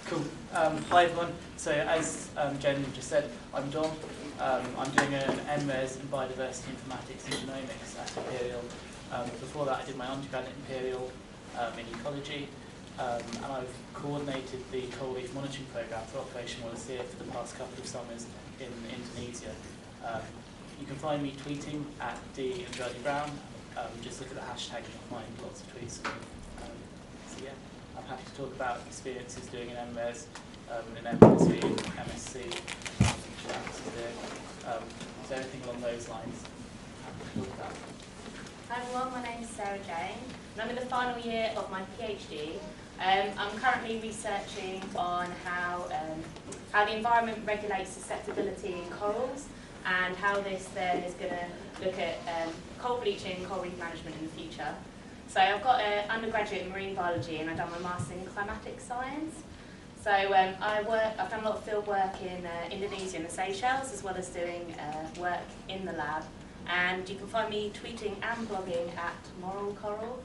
Cool. Hi everyone. So as Jen just said, I'm Dom. I'm doing an MRes in Biodiversity Informatics and Genomics at Imperial. Before that I did my undergrad at Imperial in ecology, and I've coordinated the coral reef monitoring programme for Operation Wallis for the past couple of summers in Indonesia. You can find me tweeting at Andradi-Brown. Just look at the hashtag, you'll find lots of tweets. So yeah, I'm happy to talk about experiences doing an MRes, an MSc, MSc, so anything along those lines. Happy to talk about. Hi everyone, my name is Sarah Jane, and I'm in the final year of my PhD. I'm currently researching on how the environment regulates susceptibility in corals, and how this then is going to look at coral bleaching and coral reef management in the future. So I've got an undergraduate in marine biology and I've done my master's in climatic science. So I've done a lot of field work in Indonesia and the Seychelles, as well as doing work in the lab. And you can find me tweeting and blogging at Moral Coral.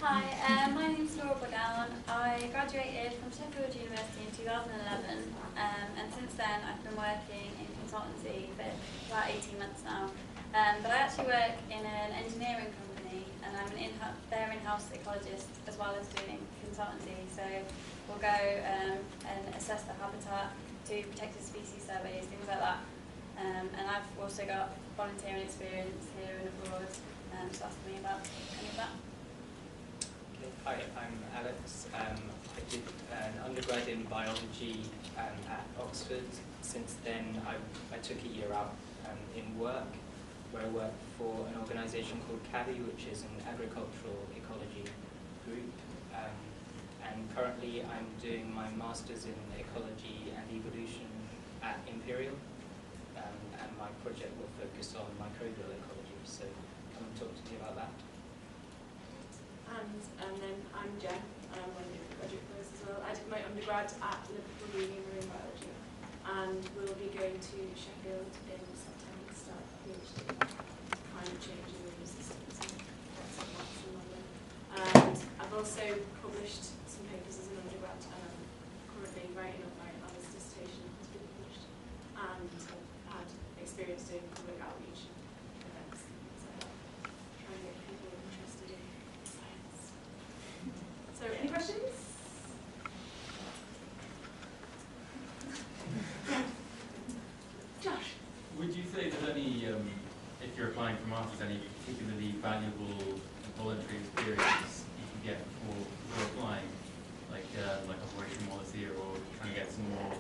Hi, my name is Laura Boggeln. I graduated from Sheffield University in 2011, and since then I've been working in consultancy for about 18 months now. But I actually work in an engineering company, and I'm their in-house ecologist as well as doing consultancy. So we'll go and assess the habitat, do protected species surveys, things like that. And I've also got volunteering experience here and abroad, so ask me about any of that. Hi, I'm Alex. I did an undergrad in biology at Oxford. Since then, I took a year out in work, where I work for an organisation called CAVI, which is an agricultural ecology group. And currently, I'm doing my master's in ecology and evolution at Imperial. And my project will focus on microbial ecology. So come and talk to me about that. And then I'm Jen, and I'm one of the graduate course as well. I did my undergrad at Liverpool Uni Marine Biology, and we'll be going to Sheffield in September to start a PhD on climate change and marine systems and lots of maths in London. And I've also published some papers as an undergrad, and I'm currently writing up my honours dissertation that's been published. And I've had experience doing public outreach events and things like that, trying to get people interested in science. So, any questions? Josh? Would you say there's any, if you're applying for masters, any particularly valuable voluntary experience you can get before applying, like Operation Wallis or trying to get some more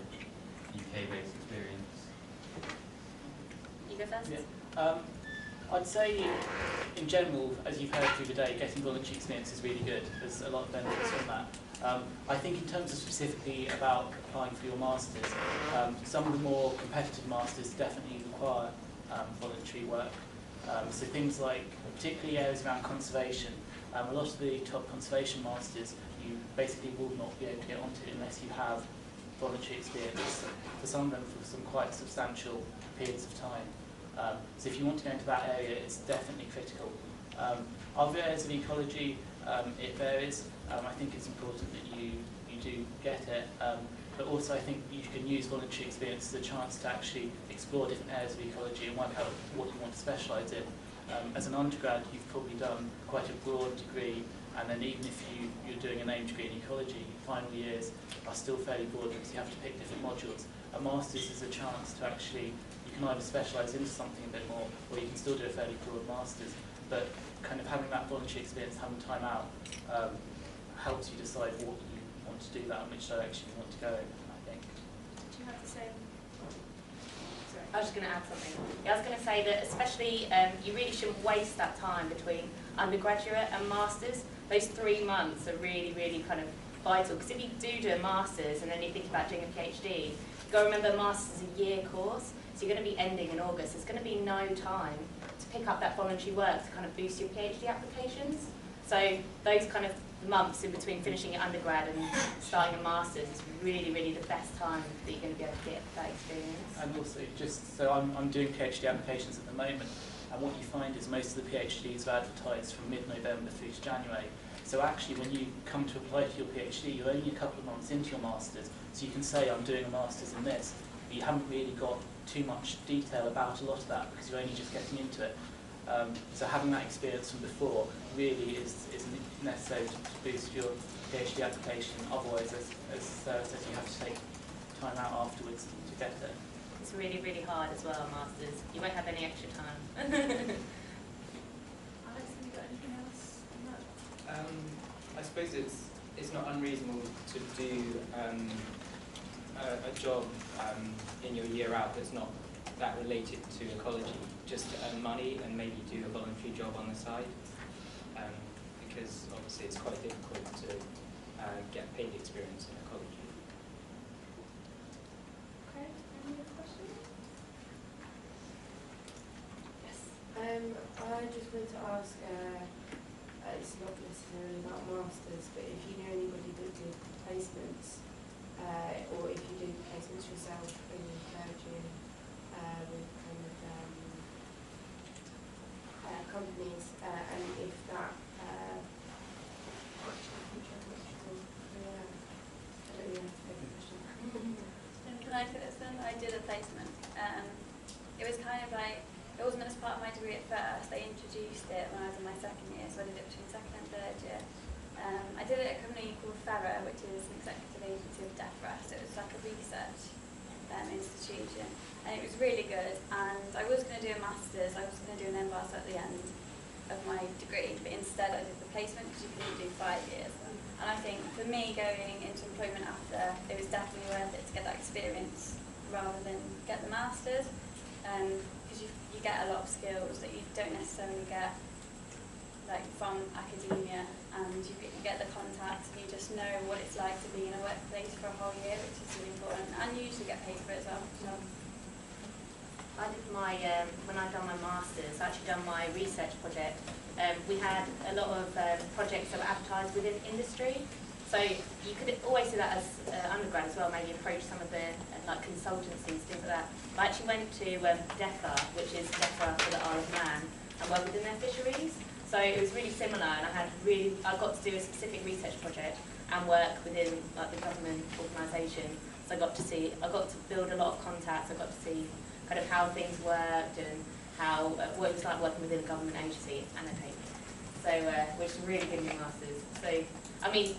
UK-based experience? You go first? Yeah. I'd say, in general, as you've heard through the day, getting voluntary experience is really good. There's a lot of benefits from that. I think in terms of specifically about applying for your masters, some of the more competitive masters definitely require voluntary work. So things like, particularly areas around conservation, a lot of the top conservation masters you basically will not be able to get onto unless you have voluntary experience. For some of them, for some quite substantial periods of time. So if you want to go into that area, it's definitely critical. Other areas of ecology, it varies. I think it's important that you do get it, but also I think you can use voluntary experience as a chance to actually explore different areas of ecology and work out what you want to specialise in. As an undergrad, you've probably done quite a broad degree, and then even if you're doing a name degree in ecology, final years are still fairly broad because you have to pick different modules. A master's is a chance to actually, you can either specialise into something a bit more, or you can still do a fairly broad master's. But kind of having that voluntary experience, having time out, helps you decide what you want to do that and which direction you want to go in, I think. Do you have the same? Sorry. I was just going to add something. Yeah, I was going to say that especially you really shouldn't waste that time between undergraduate and masters. Those 3 months are really, really kind of vital, because if you do a master's and then you think about doing a PhD, you've got to remember master's is a year course, so you're going to be ending in August. There's going to be no time to pick up that voluntary work to kind of boost your PhD applications. So those kind of months in between finishing your undergrad and starting a master's is really, really the best time that you're going to be able to get that experience. And also, just so I'm doing PhD applications at the moment, and what you find is most of the PhDs are advertised from mid-November through to January. So actually, when you come to apply for your PhD, you're only a couple of months into your Masters, so you can say, I'm doing a Masters in this, but you haven't really got too much detail about a lot of that because you're only just getting into it. So having that experience from before really is necessary to boost your PhD application. Otherwise, as Sarah says, you have to take time out afterwards to get it. It's really, really hard as well, Masters. You won't have any extra time. Alex, have you got anything else on that? I suppose it's not unreasonable to do a job in your year out that's not that related to ecology, just to earn money and maybe do a voluntary job on the side, because obviously it's quite difficult to get paid experience in ecology. Okay, any other questions? Yes. I just wanted to ask, it's not necessarily about masters, but if you know anybody that did placements, or if you did placements yourself in clergy with kind of companies, and if that Can I put this in? I did a placement. It was kind of like, it wasn't as part of my degree at first. They introduced it when I was in my second year, so I did it between second and third year. I did it at a company called FERA, which is an executive agency of DEFRA, so it was like a research institution, and it was really good. And I was going to do a master's, I was going to do an MBAS at the end of my degree, but instead I did the placement because you couldn't do 5 years. And I think for me, going into employment after, it was definitely worth it to get that experience rather than get the master's, because you get a lot of skills that you don't necessarily get like from academia, and you get the contacts and you just know what it's like to be in a workplace for a whole year, which is really important, and you usually get paid for it as well. So. I did my, when I'd done my Masters, I actually done my research project. We had a lot of projects that were advertised within industry. So you could always do that as undergrad as well, maybe approach some of the like consultancies, things like that. I actually went to DEFRA, which is DEFRA for the Isle of Man, and worked within their fisheries. So it was really similar, and I got to do a specific research project and work within like the government organisation. So I got to build a lot of contacts. I got to see kind of how things worked and how what it was like working within a government agency, and they paid me. So which really good in my Masters. So I mean,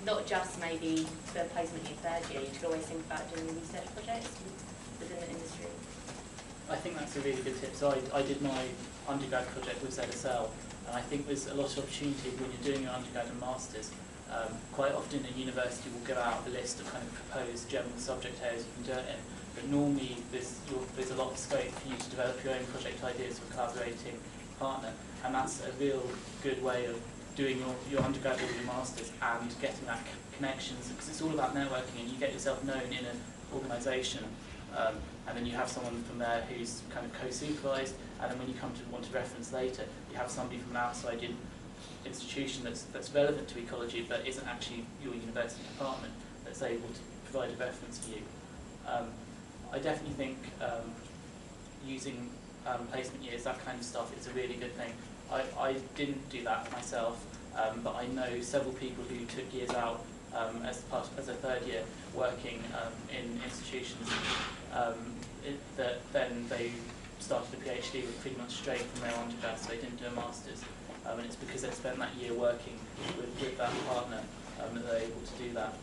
not just maybe the placement in third year. You should always think about doing research projects within the industry. I think that's a really good tip. So I did my undergrad project with ZSL, and I think there's a lot of opportunity when you're doing your undergrad and masters. Quite often a university will give out a list of kind of proposed general subject areas you can do it in, but normally there's a lot of scope for you to develop your own project ideas with a collaborating partner, and that's a real good way of doing your undergrad or your masters and getting that connections, because it's all about networking, and you get yourself known in an organisation, and then you have someone from there who's kind of co-supervised, and then when you come to want to reference later, you have somebody from an outside institution that's relevant to ecology but isn't actually your university department that's able to provide a reference for you. I definitely think using placement years, that kind of stuff, is a really good thing. I didn't do that myself, but I know several people who took years out as a third year working in institutions that then they started a PhD with 3 months straight from their undergrad, so they didn't do a master's. And it's because they spent that year working with that partner that they're able to do that.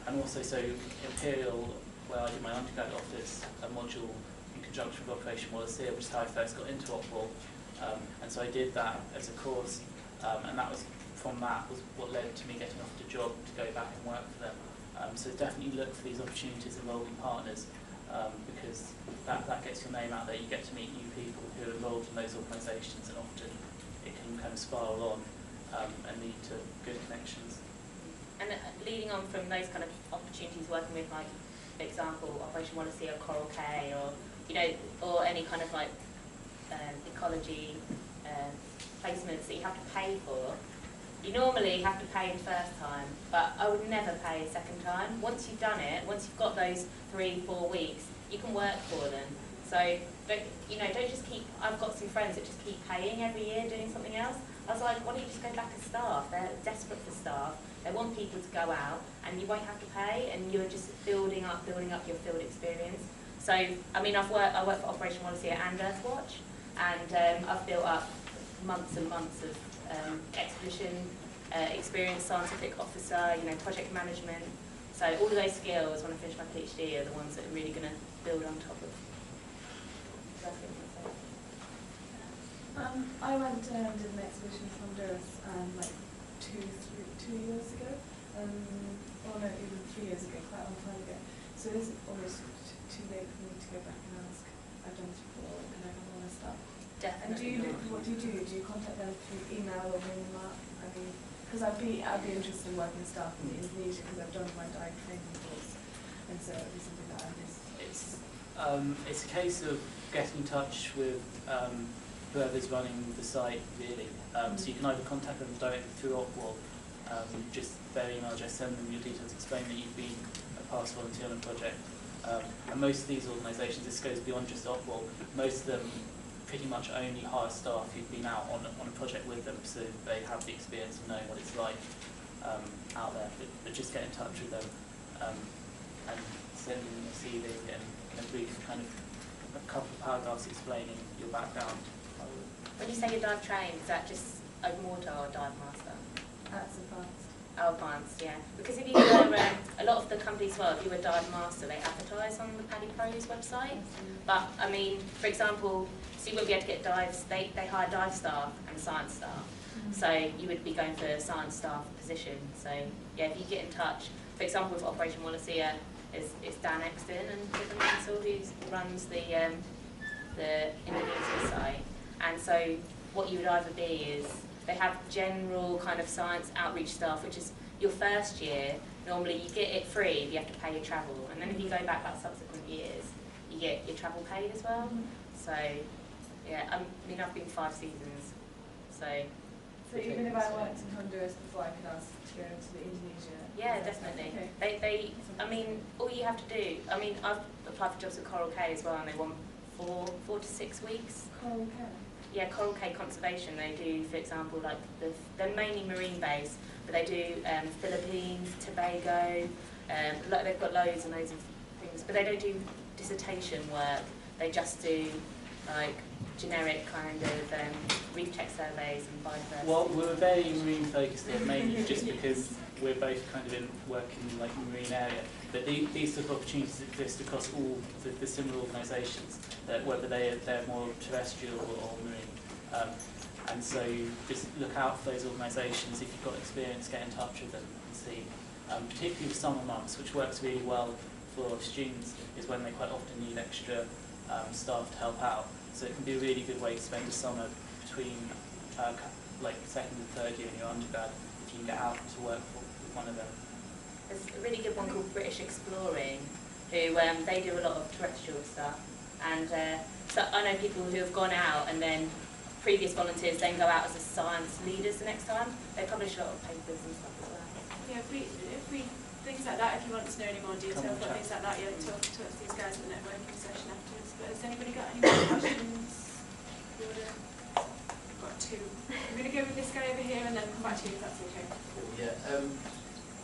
And also, so Imperial, where I did my undergrad, offers a module in conjunction with Operation Wallacea, which is how I first got into Opwall. And so I did that as a course, and that was what led to me getting offered a job to go back and work for them. So definitely look for these opportunities involving partners, because that gets your name out there. You get to meet new people who are involved in those organisations, and often it can kind of spiral on and lead to good connections. And leading on from those kind of opportunities, working with, like, for example, Operation Wallacea or Coral K, or or any kind of like ecology placements that you have to pay for. You normally have to pay the first time, but I would never pay a second time. Once you've done it, once you've got those 3-4 weeks, you can work for them. So but you know, don't just keep. I've got some friends that just keep paying every year doing something else. I was like, why don't you just go back as staff? They're desperate for staff. They want people to go out, and you won't have to pay, and you're just building up your field experience. So, I mean, I work for Operation Wallis and Earthwatch, and I've built up months and months of expedition experience, scientific officer, you know, project management. So all of those skills, when I finish my PhD, are the ones that are really going to build on top of. I went and did an exhibition in Honduras like two years ago, or no, even 3 years ago, quite a long time ago. So this is almost too late for me to go back and ask. I've done this before, and I have all this stuff. Definitely. And what do you do? Do you contact them through email or ring them up? I mean, because I'd be interested in working with staff in Indonesia because I've done my dive training course, and so it'd be something that I just. It's a case of getting in touch with whoever's running the site, really. So you can either contact them directly through Opwall, just their email address, send them your details, explain that you've been a past volunteer on a project. And most of these organisations, this goes beyond just Opwall, most of them pretty much only hire staff who've been out on a project with them, so they have the experience of knowing what it's like out there. But just get in touch with them and send them a CV and a brief kind of a couple of paragraphs explaining your background. When you say you dive trained, is that just open water or dive master? That's advanced. Oh, advanced, yeah. Because if you were, a lot of the companies, well, if you were dive master, they advertise on the Paddy Pro's website. But, I mean, for example, so you wouldn't be able to get dives, they hire dive staff and science staff. So you would be going for a science staff position. So, yeah, if you get in touch, for example, with Operation Wallacea, is Dan Exton and Mansell, who runs the Indonesia site. And so what you would either be is, they have general kind of science outreach staff, which is your first year. Normally you get it free, but you have to pay your travel. And then if you go back that subsequent years, you get your travel paid as well. So, yeah, I mean, I've been 5 seasons, so. So even if I worked in Honduras before, I could ask to go to the Indonesia? Yeah, definitely. Okay. I mean, all you have to do, I mean, I've applied for jobs at Coral Cay as well, and they want 4 to 6 weeks. Coral Cay? Yeah, Coral Cay Conservation, they do, for example, like, they're mainly marine based, but they do Philippines, Tobago, they've got loads and loads of things, but they don't do dissertation work, they just do, like, generic kind of reef check surveys and biodiversity. Well, we're very marine focused here, mainly just because we're both kind of working in like a marine area. But these sort of opportunities exist across all the similar organisations, whether they're more terrestrial or marine. And so just look out for those organisations. If you've got experience, get in touch with them and see. Particularly with summer months, which works really well for students, is when they quite often need extra staff to help out. So it can be a really good way to spend a summer between like second and third year in your undergrad, if you can get out to work with one of them. There's a really good one called British Exploring, who they do a lot of terrestrial stuff. And so I know people who have gone out and then previous volunteers then go out as a science leaders the next time. They publish a lot of papers and stuff as well. Yeah, if we things like that, if you want to know any more detail about things like that, yeah, talk to these guys at the networking session afterwards. But has anybody got any more questions? Got 2. I'm going to go with this guy over here and then come back to you if that's okay. Cool, yeah.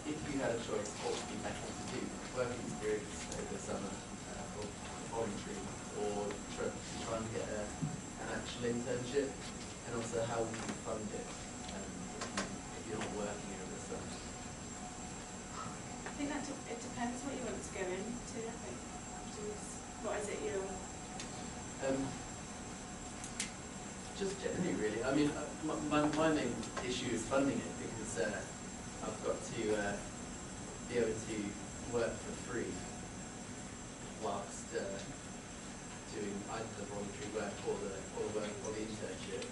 If you had a choice, what would you better to do? Working experience over the summer or voluntary, or try and get an actual internship? And also, how would you fund it if you're not working over the summer? I think that it depends what you want to go into, I think. What is it you're... Just generally, really. I mean, my main issue is funding it, because I've got to be able to work for free whilst doing either the voluntary work or the internship.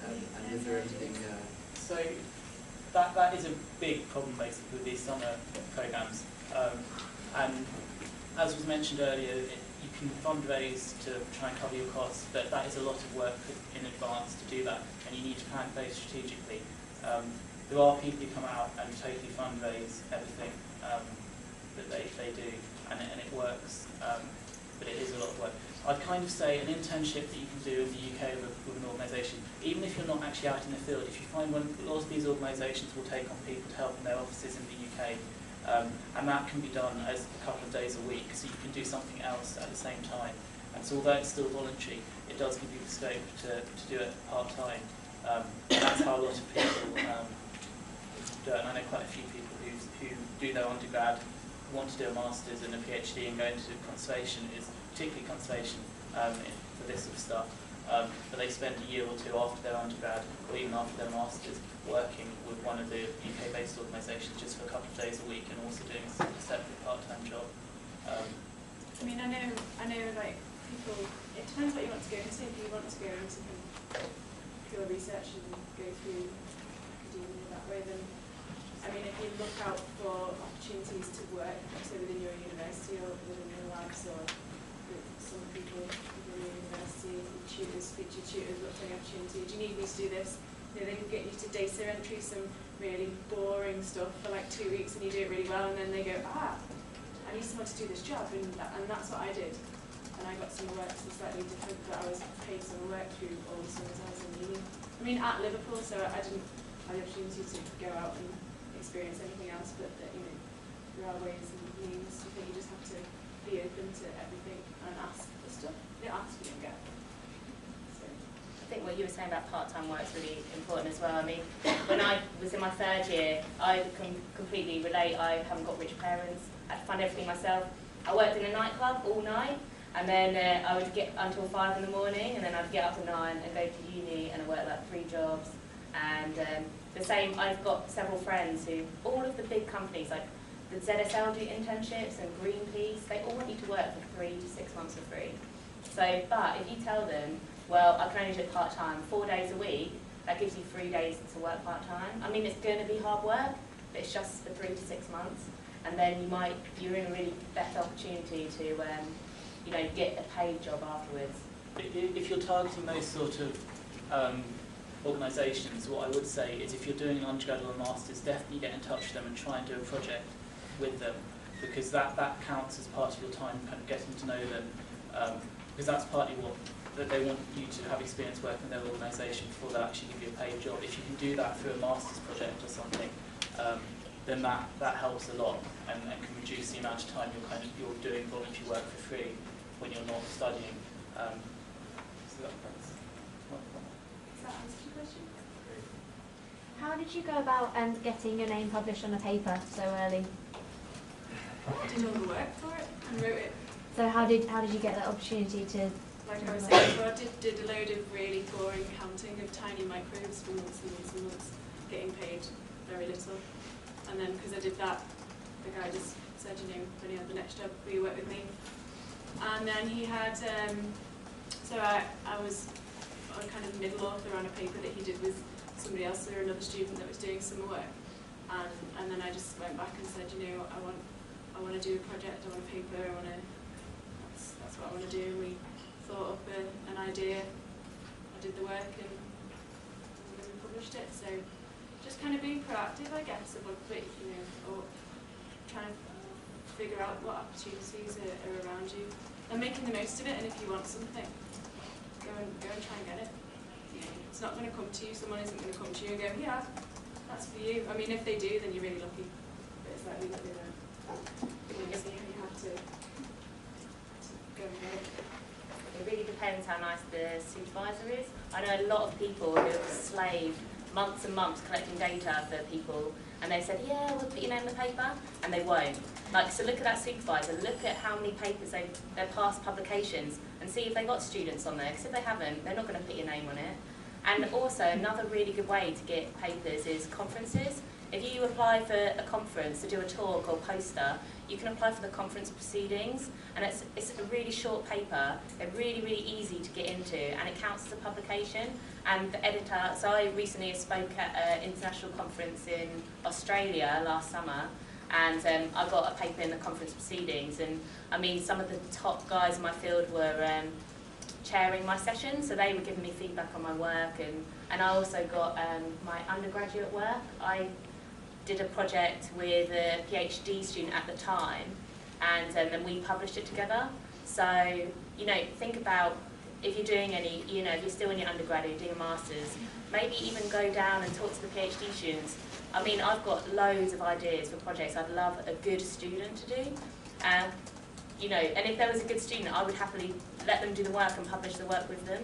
And is there anything? So that is a big problem basically with these summer programs. And as was mentioned earlier, you can fundraise to try and cover your costs, but that is a lot of work in advance to do that, and you need to plan very strategically. There are people who come out and totally fundraise everything that they do, and it works. But but it is a lot of work. I'd kind of say an internship that you can do in the UK with an organisation, even if you're not actually out in the field, if you find a lot of these organisations will take on people to help in their offices in the UK, and that can be done as a couple of days a week, so you can do something else at the same time. And so although it's still voluntary, it does give you the scope to do it part-time. And that's how a lot of people do it. And I know quite a few people who do their undergrad, want to do a master's and a PhD and go into conservation, particularly conservation for this sort of stuff. But they spend a year or two after their undergrad, or even after their masters, working with one of the UK-based organisations just for a couple of days a week, and also doing a separate part-time job. I mean, I know, like people. It depends what you want to go into. If you want to go into pure research and go through academia that way, then I mean, if you look out for opportunities to work, so within your university or within your labs, or with some people within your university, tutors, speak to tutors, look for any opportunity. Do you need me to do this? You know, they can get you to data entry, some really boring stuff for like 2 weeks, and you do it really well, and then they go, I need someone to do this job, and that's what I did. And I got some work slightly different, but I was paid some work through all the summers I was in uni. I mean, at Liverpool, so I didn't have the opportunity to go out and experience anything else, but that, you know, there are ways and means. I think you just have to be open to everything and ask for stuff. You don't ask, you don't get. So. I think what you were saying about part-time work is really important as well. I mean, when I was in my third year, I can completely relate. I haven't got rich parents. I had to fund everything myself. I worked in a nightclub all night, and then I would get until 5 in the morning, and then I'd get up at 9 and go to uni, and I worked like 3 jobs. And the same, I've got several friends who, all of the big companies, like the ZSL do internships and Greenpeace, they all want you to work for 3 to 6 months for free. So, but if you tell them, well, I can only do it part-time, 4 days a week, that gives you 3 days to work part-time. I mean, it's going to be hard work, but it's just for 3 to 6 months. And then you're in a really better opportunity to, you know, get a paid job afterwards. If you're targeting those sort of organisations, what I would say is if you're doing an undergrad or a master's, definitely get in touch with them and try and do a project with them, because that counts as part of your time, kind of getting to know them, because that's partly what that they want you to have experience working with their organisation before they actually give you a paid job. If you can do that through a master's project or something, then that helps a lot and can reduce the amount of time you're doing voluntary work for free when you're not studying. So that's one point. Does that answer your question? How did you go about getting your name published on a paper so early? I did all the work for it and wrote it. So how did you get that opportunity to? Like I was saying before, I did a load of really boring counting of tiny microbes for months and months and months, getting paid very little. And then because I did that, the guy just said, you know, when he had the next job, will you work with me? And then he had, so I was a kind of middle author on a paper that he did with somebody else or another student that was doing some work. And then I just went back and said, you know, I want to do a project, I want a paper, that's what I want to do. And we thought up an idea, I did the work, and we published it. So just kind of being proactive, I guess, about, you know, or trying to figure out what opportunities are around you and making the most of it. And if you want something, go and try and get it. You know, it's not going to come to you. Someone isn't going to come to you and go, yeah, that's for you. I mean, if they do, then you're really lucky. But it's likely that they don't. You have to go and get it. It really depends how nice the supervisor is. I know a lot of people who have slaved months and months collecting data for people, and they said, yeah, we'll put your name in the paper, and they won't. Like, so look at that supervisor, look at how many papers they're past publications, and see if they got students on there, because if they haven't, they're not going to put your name on it. And also, another really good way to get papers is conferences. If you apply for a conference to do a talk or poster, you can apply for the conference proceedings, and it's a really short paper. They're really, really easy to get into, and it counts as a publication. And the editor, so I recently spoke at an international conference in Australia last summer, and I got a paper in the conference proceedings, and I mean, some of the top guys in my field were chairing my session, so they were giving me feedback on my work, and I also got my undergraduate work. I did a project with a PhD student at the time, and then we published it together. So, you know, think about if you're doing any, you know, if you're still in your undergrad or you're doing a master's, maybe even go down and talk to the PhD students. I mean, I've got loads of ideas for projects I'd love a good student to do. You know, and if there was a good student, I would happily let them do the work and publish the work with them.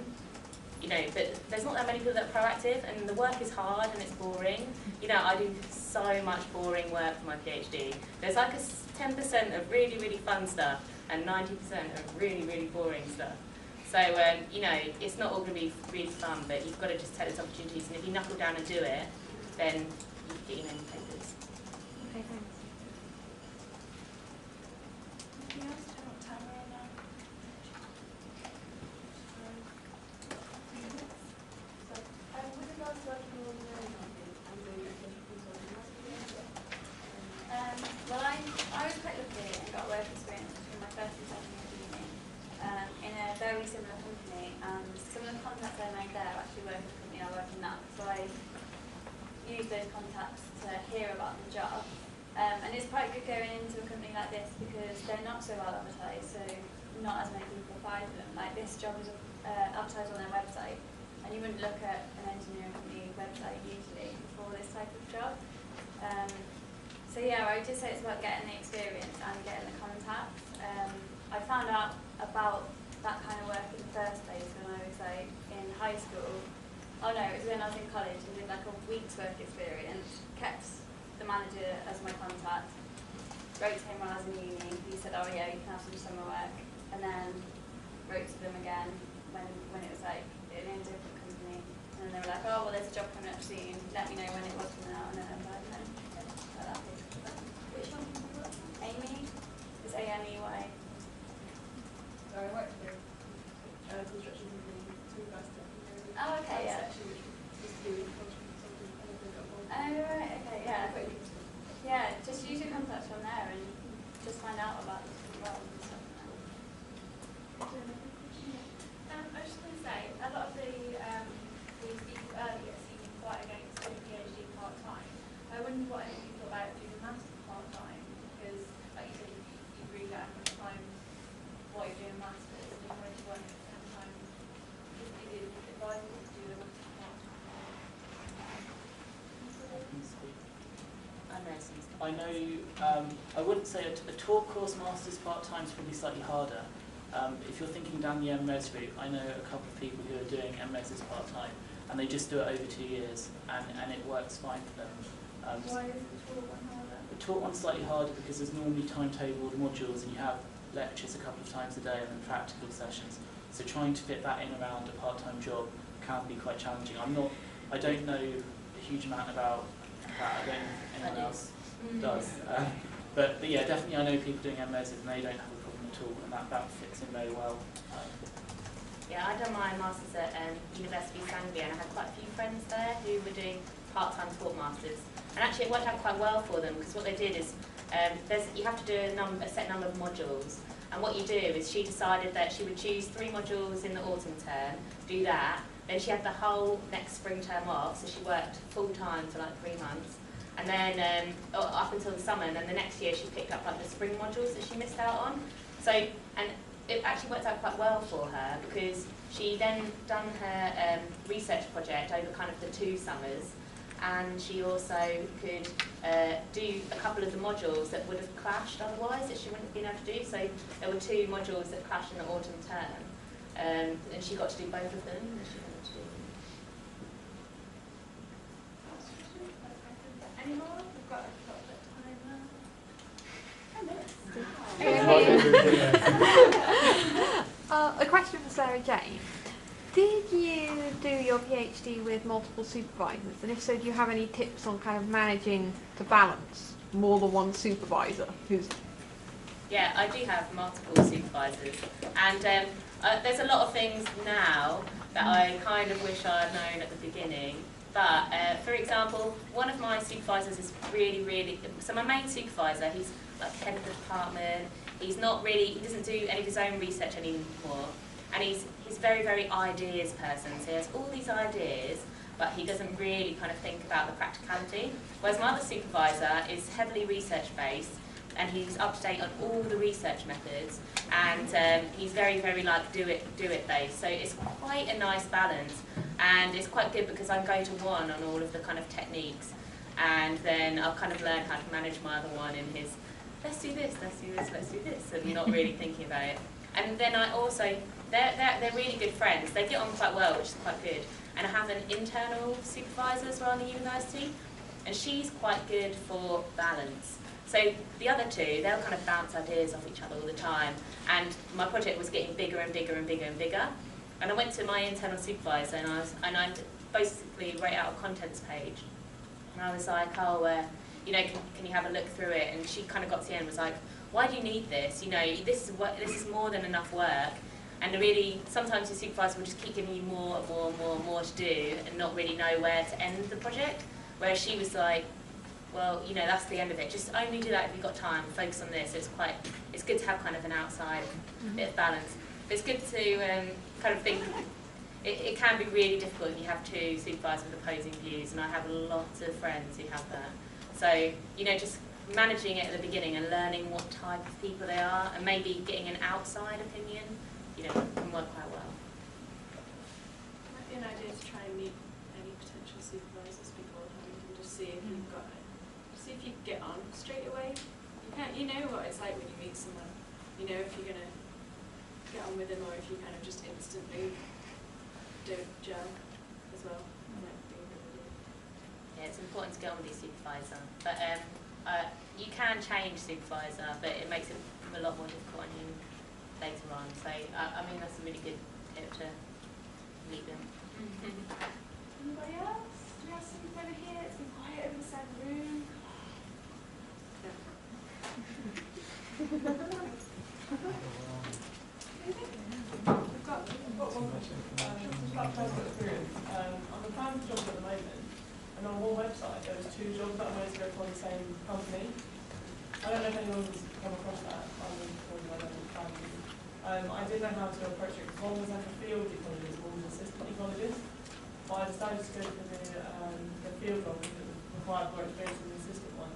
You know, but there's not that many people that are proactive, and the work is hard and it's boring. You know, I do so much boring work for my PhD. There's like a 10% of really, really fun stuff and 90% of really, really boring stuff. So, you know, it's not all going to be really fun, but you've got to just take those opportunities, and if you knuckle down and do it, then you can get your name papers. Okay, thanks. Anything else? Do you want time around now? With regards to working on the learning market and doing ecological consulting, Well, I was quite lucky and got work experience between my first and second year of uni in a very similar company, and some of the contacts I made there actually work with the company I work in now. So I use those contacts to hear about the job. And it's quite good going into a company like this because they're not so well advertised, so not as many people apply for them. Like this job is advertised on their website, and you wouldn't look at an engineering company website usually for this type of job. So yeah, I would just say it's about getting the experience and getting the contacts. I found out about that kind of work in the first place when I was like in high school. Oh no, it was when I was in college and did like a week's work experience, kept the manager as my contact, wrote to him when I was in uni. He said, oh yeah, you can have some summer work, and then wrote to them again when it was like in a different company, and then they were like, oh well, there's a job coming up soon, let me know when it was coming out, and then I was like, no. which one did you work on? Amy, it's A-M-E-Y. Sorry, I worked with construction company, university. Oh, okay, yeah. Section which was to do with ecological consulting, and then got more. Oh, right, okay, yeah. Yeah, just use your contacts from there and just find out about this as well and stuff. I was just going to say, a lot of the people earlier seem quite against doing PhD part-time. I wondered what any of you thought about doing a master's part-time, because, like you said, you really don't have much time while you're doing a master's, and you wanted to work at the same time. Is it advisable to do a master's part-time? I know, I wouldn't say a talk course master's part-time is probably slightly harder. If you're thinking down the MRes route, I know a couple of people who are doing MRes as part-time, and they just do it over 2 years, and it works fine for them. Why is the talk one harder? The talk one's slightly harder because there's normally timetabled modules, and you have lectures a couple of times a day and then practical sessions. So trying to fit that in around a part-time job can be quite challenging. I don't know a huge amount about that. I don't know if anyone else does. But yeah, definitely I know people doing MRes and they don't have a problem at all, and that fits in very well. Yeah, I done my master's at University of Anglia, and I had quite a few friends there who were doing part-time talk masters. And actually it worked out quite well for them, because what they did is you have to do a set number of modules, and what you do is she decided that she would choose 3 modules in the autumn term, do that, then she had the whole next spring term off, so she worked full-time for like 3 months, and then up until the summer, and then the next year she picked up like the spring modules that she missed out on. So, and it actually worked out quite well for her, because she then done her research project over kind of the 2 summers, and she also could do a couple of the modules that would have clashed otherwise, that she wouldn't have been able to do. So there were 2 modules that clashed in the autumn term, and she got to do both of them. And she wanted to do them. Any more? We've got a little bit of time now. A question for Sarah Jane. Did you do your PhD with multiple supervisors? And if so, do you have any tips on kind of managing to balance more than one supervisor? Yeah, I do have multiple supervisors, and there's a lot of things now that I kind of wish I had known at the beginning. But for example, one of my supervisors is really, so my main supervisor, he's like head of the department. He doesn't do any of his own research anymore. And he's very ideas person, so he has all these ideas, but he doesn't really kind of think about the practicality. Whereas my other supervisor is heavily research based, and he's up to date on all the research methods, and he's very, very like do it based. So it's quite a nice balance, and it's quite good because I go to one on all of the kind of techniques, and then I'll kind of learn how to manage my other one in his, let's do this, let's do this, let's do this, and not really thinking about it. And then I also, they're really good friends. They get on quite well, which is quite good. And I have an internal supervisor as well in the university, and she's quite good for balance. So the other two, they'll kind of bounce ideas off each other all the time. And my project was getting bigger and bigger and bigger and bigger. And I went to my internal supervisor, and I basically wrote out a contents page. And I was like, oh, you know, can you have a look through it? And she kind of got to the end and was like, why do you need this? You know, this is more than enough work. And really, sometimes your supervisor will just keep giving you more and more and more and more to do and not really know where to end the project. Whereas she was like, well, you know, that's the end of it. Just only do that if you've got time. Focus on this. It's good to have kind of an outside bit of balance. But it's good to kind of think, it can be really difficult if you have two supervisors with opposing views, and I have lots of friends who have that. So, you know, just managing it at the beginning and learning what type of people they are, and maybe getting an outside opinion, you know, can work quite well. Might be an idea to try and meet any potential supervisors beforehand and just see if you've got it. See if you get on straight away. You know what it's like when you meet someone. You know if you're gonna get on with them or if you kind of just instantly don't gel as well. Yeah, it's important to get on with your supervisor, but you can change supervisor, but it makes it a lot more difficult on you later on. So I mean, that's a really good tip to meet them. Anybody else? Do we have something over here? It's been quiet in the same room. I've got one question. It's about personal experience. I'm applying for jobs at the moment, and on one website there's two jobs that I'm going to go for the same company. I don't know if anyone's come across that. I didn't know how to approach it because one was like a field ecologist, one was an assistant ecologist. But I decided to go for the field one because it required more experience than the assistant one.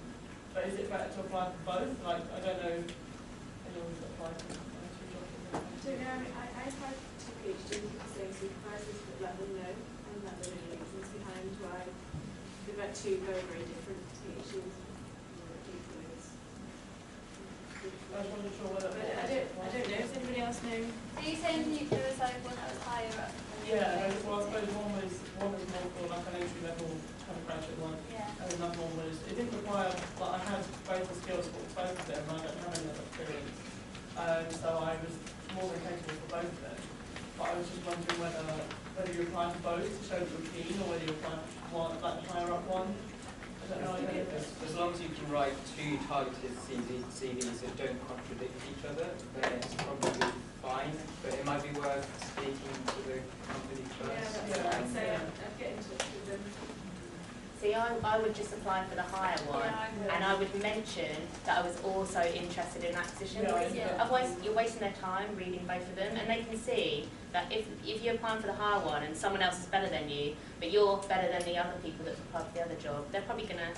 But is it better to apply for both? Like, I don't know anyone's applied for two jobs. I don't know. I applied to PhDs with the same supervisors, but let them know and let them know the reasons behind why they've got two very, very different PhDs. I was wondering sure whether. I don't know. Does anybody else know? Are you saying there was like one that was higher up? Yeah, well, I suppose one was more for like an entry level kind of graduate one, and another one was, it didn't require, like I had both the skills for both of them, and I don't have any other experience. So I was more than capable for both of them. But I was just wondering whether you apply for both to show that you're keen, or whether you apply for one, like the higher up one. I don't know. As long as you can write two targeted CVs that don't contradict each other, then it's probably fine. But it might be worth speaking to the company first. Yeah, I'd say I'd get in touch with them. See, I would just apply for the higher one, and I would mention that I was also interested in acquisition. Otherwise, you're wasting their time reading both of them, and they can see that if you're applying for the higher one and someone else is better than you, but you're better than the other people that applied for the other job, they're probably going to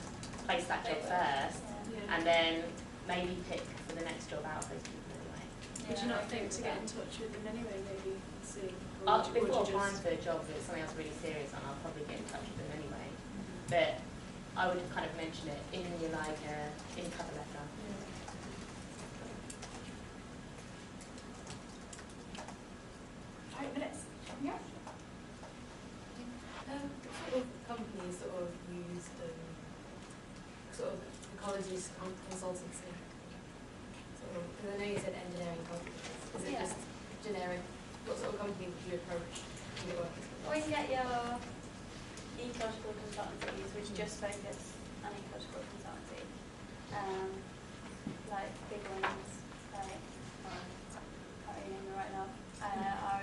place that job first, and then maybe pick for the next job out of those people anyway. Would you not think to get in touch with them anyway, maybe see? Before applying for a job that's something else really serious on, I'll probably get in touch with them anyway. But I would kind of mention it in your in cover letter. 5 minutes. Yeah. What sort of companies sort of use sort of ecology consultancy? Because I know you said engineering companies. Is it just generic? What sort of company would you approach when you're working with? Well, you get your ecological consultancies, which just focus on ecological consultancy, like big ones, like can't really name them right now,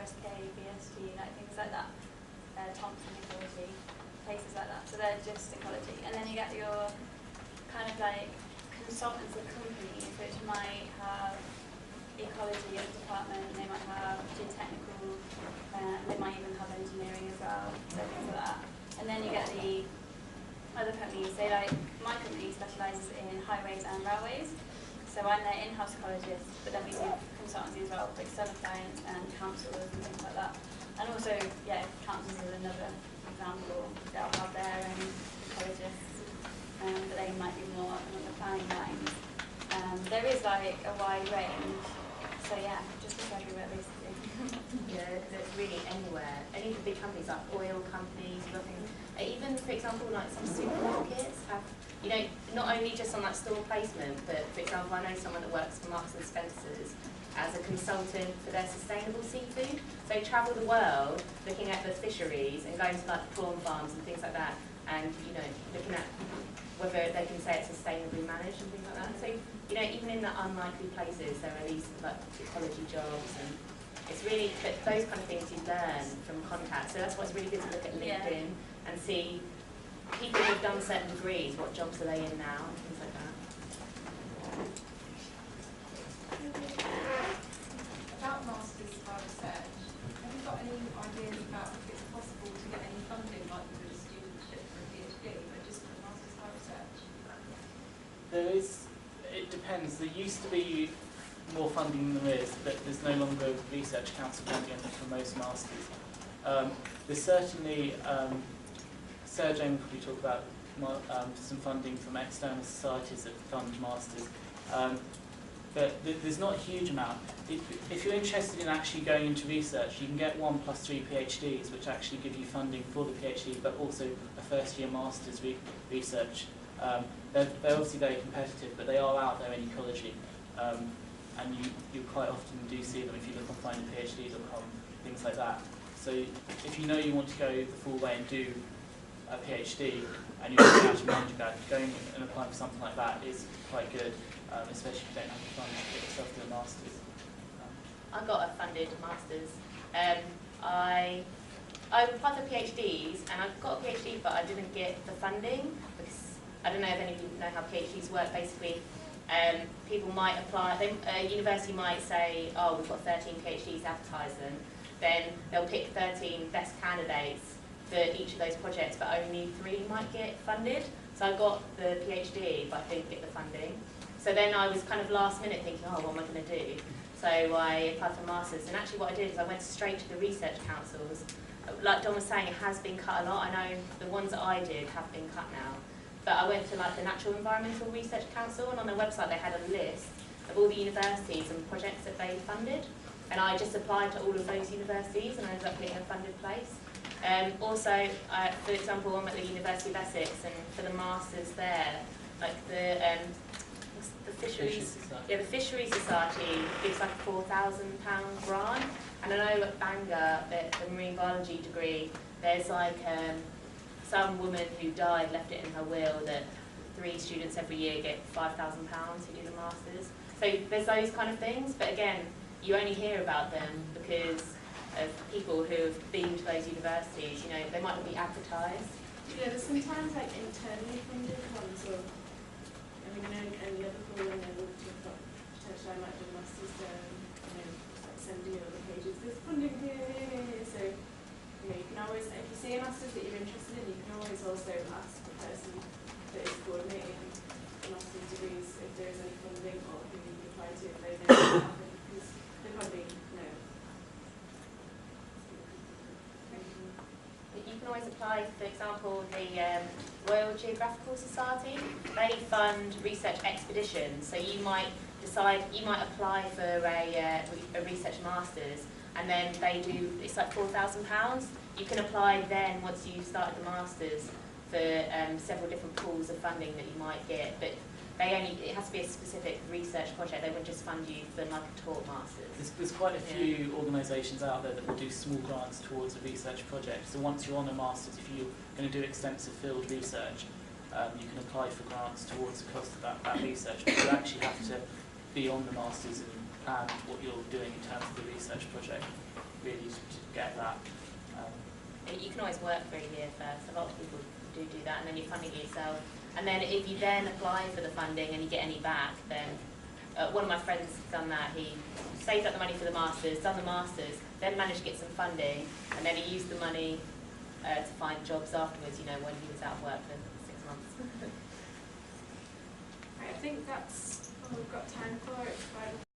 RSK, BSG, like things like that, Thompson Ecology, places like that. So they're just ecology, and then you get your kind of like consultancy companies, which might have ecology as a department, they might have geotechnical, they might even have engineering as well, so things like that. And then you get the other companies, say like my company specialises in highways and railways. So I'm their in-house ecologist, but then we do consultancy as well with external clients and councillors and things like that. And also, yeah, councils is another example. They'll have their own ecologists, but they might be more along the planning lines. There is like a wide range, so yeah, just look everywhere basically. Yeah, there's really anywhere. Any of the big companies like oil companies, nothing. Even for example, like some supermarkets have, you know, not only just on like store placement, but for example, I know someone that works for Marks and Spencer's as a consultant for their sustainable seafood. So they travel the world looking at the fisheries and going to like prawn farms and things like that, and you know, looking at whether they can say it's sustainably managed and things like that. So you know, even in the unlikely places, there are these like ecology jobs, and it's really those kind of things you learn from contacts. So that's why it's really good to look at LinkedIn and see people who've done certain degrees, what jobs are they in now, and things like that. About Masters by Research, have you got any ideas about if it's possible to get any funding like you would a studentship for a PhD, but just for Masters by Research? There is, it depends. There used to be more funding than there is, but there's no longer research council funding for most masters. There's certainly, Sarah Jane will probably talk about some funding from external societies that fund masters, but there's not a huge amount. If you're interested in actually going into research, you can get 1+3 PhDs, which actually give you funding for the PhD, but also a first-year master's research. They're obviously very competitive, but they are out there in ecology. And you quite often do see them if you look on findingphd.com, things like that. So if you know you want to go the full way and do a PhD, and you're looking at your undergrad, going and applying for something like that is quite good, especially if you don't have the funds to get yourself to a master's. I got a funded master's. I applied for PhDs, and I got a PhD, but I didn't get the funding because I don't know if any of you know how PhDs work. Basically, people might apply. A university might say, "Oh, we've got 13 PhDs, advertise them." Then they'll pick 13 best candidates for each of those projects, but only 3 might get funded. So I got the PhD, but I didn't get the funding. So then I was kind of last minute thinking, "Oh, what am I going to do?" So I applied for masters, and actually what I did is I went straight to the research councils. Like Don was saying, it has been cut a lot. I know the ones that I did have been cut now. But I went to like the Natural Environmental Research Council, and on their website they had a list of all the universities and projects that they funded. And I just applied to all of those universities and I ended up getting a funded place. Also, for example, I'm at the University of Essex, and for the masters there, like the fisheries, the Fisheries Society gives like a £4,000 grant. And I know at Bangor, the marine biology degree, there's like some woman who died left it in her will that 3 students every year get £5,000 who do the masters. So there's those kind of things, but again, you only hear about them because of people who have been to those universities. You know, they might not be advertised. Yeah, there's sometimes like internally funded ones, or I mean, in Liverpool, and then we've got potentially I might do a master's there, you know, like sending you other pages. There's funding here, so you know, you can always, if you see a master's that you're interested in, you can always also ask the person that is coordinating the master's degrees if there is any funding, or who you can apply to if they know anything, because they probably know. You can always apply, for example, the Royal Geographical Society. They fund research expeditions, so you might decide, you might apply for a research master's, and then they do, it's like £4,000. You can apply then once you've started the master's for several different pools of funding that you might get, but they only, it has to be a specific research project. They wouldn't just fund you for like a taught master's. There's quite a few organisations out there that will do small grants towards a research project. So once you're on a master's, if you're going to do extensive field research, you can apply for grants towards the cost of that research. But you actually have to be on the master's and plan what you're doing in terms of the research project, really to get that. You can always work for a year first. A lot of people do that, and then you're funding it yourself. And then if you then apply for the funding and you get any back, then one of my friends done that. He saved up the money for the masters, done the masters, then managed to get some funding, and then he used the money to find jobs afterwards, you know, when he was out of work for 6 months. Right, I think that's we've got time for. It's 5